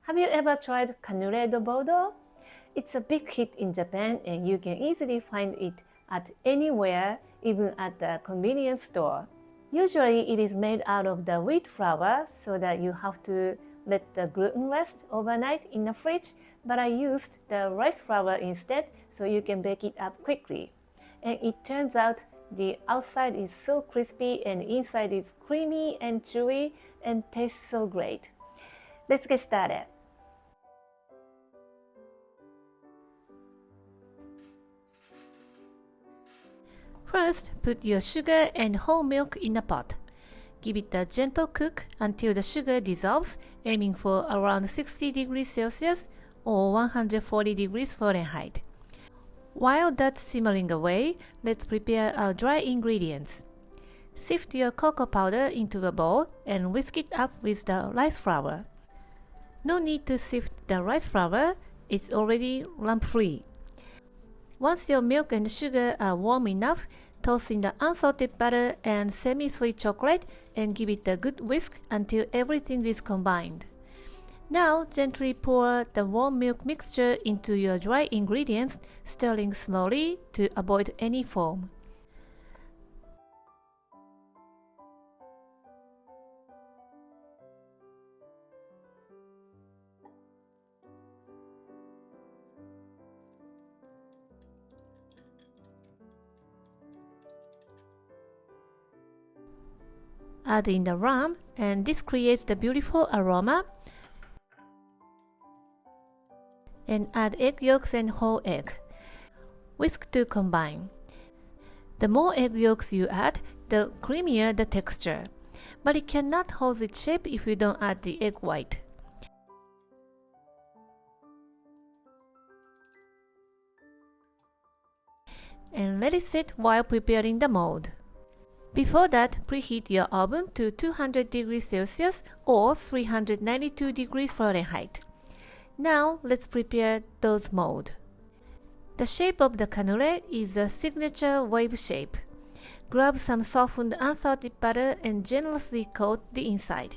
Have you ever tried Cannelés de Bordeaux? It's a big hit in Japan and you can easily find it at anywhere, even at the convenience store. Usually it is made out of the wheat flour so that you have to let the gluten rest overnight in the fridge, but I used the rice flour instead so you can bake it up quickly. And it turns out the outside is so crispy and inside is creamy and chewy and tastes so great. Let's get started. First, put your sugar and whole milk in a pot. Give it a gentle cook until the sugar dissolves, aiming for around 60 degrees Celsius or 140 degrees Fahrenheit. While that's simmering away, let's prepare our dry ingredients. Sift your cocoa powder into a bowl and whisk it up with the rice flour. No need to sift the rice flour, it's already lump-free. Once your milk and sugar are warm enough, toss in the unsalted butter and semi-sweet chocolate and give it a good whisk until everything is combined. Now gently pour the warm milk mixture into your dry ingredients, stirring slowly to avoid any foam. Add in the rum, and this creates the beautiful aroma. And add egg yolks and whole egg. Whisk to combine. The more egg yolks you add, the creamier the texture. But it cannot hold its shape if you don't add the egg white. And let it sit while preparing the mold. Before that, preheat your oven to 200 degrees Celsius or 392 degrees Fahrenheit. Now, let's prepare those mold. The shape of the cannelé is a signature wave shape. Grab some softened unsalted butter and generously coat the inside.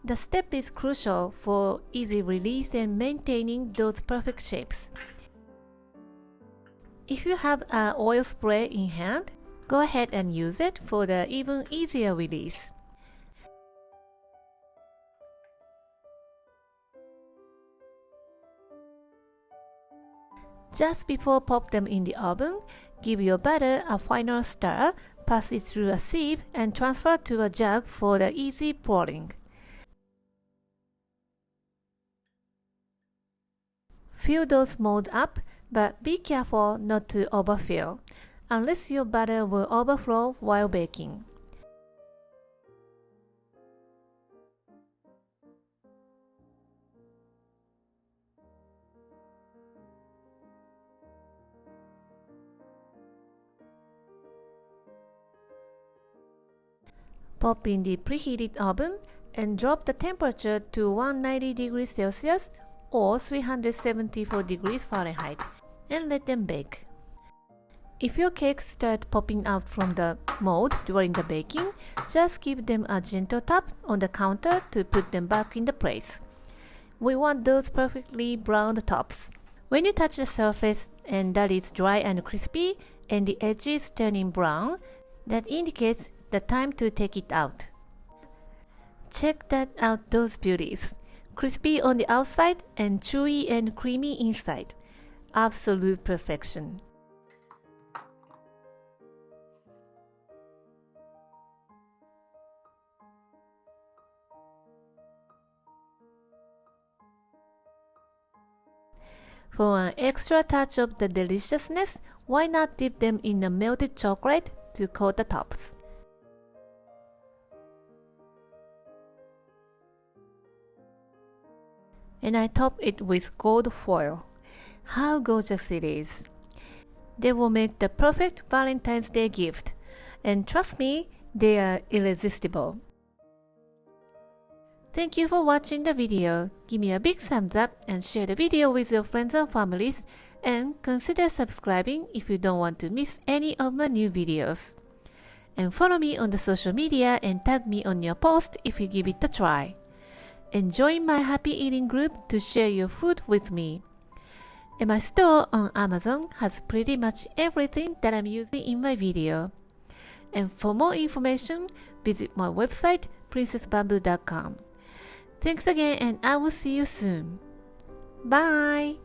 The step is crucial for easy release and maintaining those perfect shapes. If you have an oil spray in hand, go ahead and use it for the even easier release. Just before pop them in the oven, give your batter a final stir, pass it through a sieve and transfer to a jug for the easy pouring. Fill those molds up, but be careful not to overfill, unless your batter will overflow while baking. Pop in the preheated oven and drop the temperature to 190 degrees Celsius or 374 degrees Fahrenheit and let them bake. If your cakes start popping out from the mold during the baking, just give them a gentle tap on the counter to put them back in the place. We want those perfectly browned tops. When you touch the surface and that is dry and crispy and the edges turning brown, that indicates the time to take it out. Check that out, those beauties. Crispy on the outside and chewy and creamy inside. Absolute perfection. For an extra touch of the deliciousness, why not dip them in the melted chocolate to coat the tops? And I top it with gold foil. How gorgeous it is! They will make the perfect Valentine's Day gift. And trust me, they are irresistible. Thank you for watching the video. Give me a big thumbs up and share the video with your friends and families. And consider subscribing if you don't want to miss any of my new videos. And follow me on the social media and tag me on your post if you give it a try. and join my happy eating group to share your food with me. And my store on Amazon has pretty much everything that I'm using in my video. And for more information, visit my website, princessbamboo.com. Thanks again, and I will see you soon. Bye!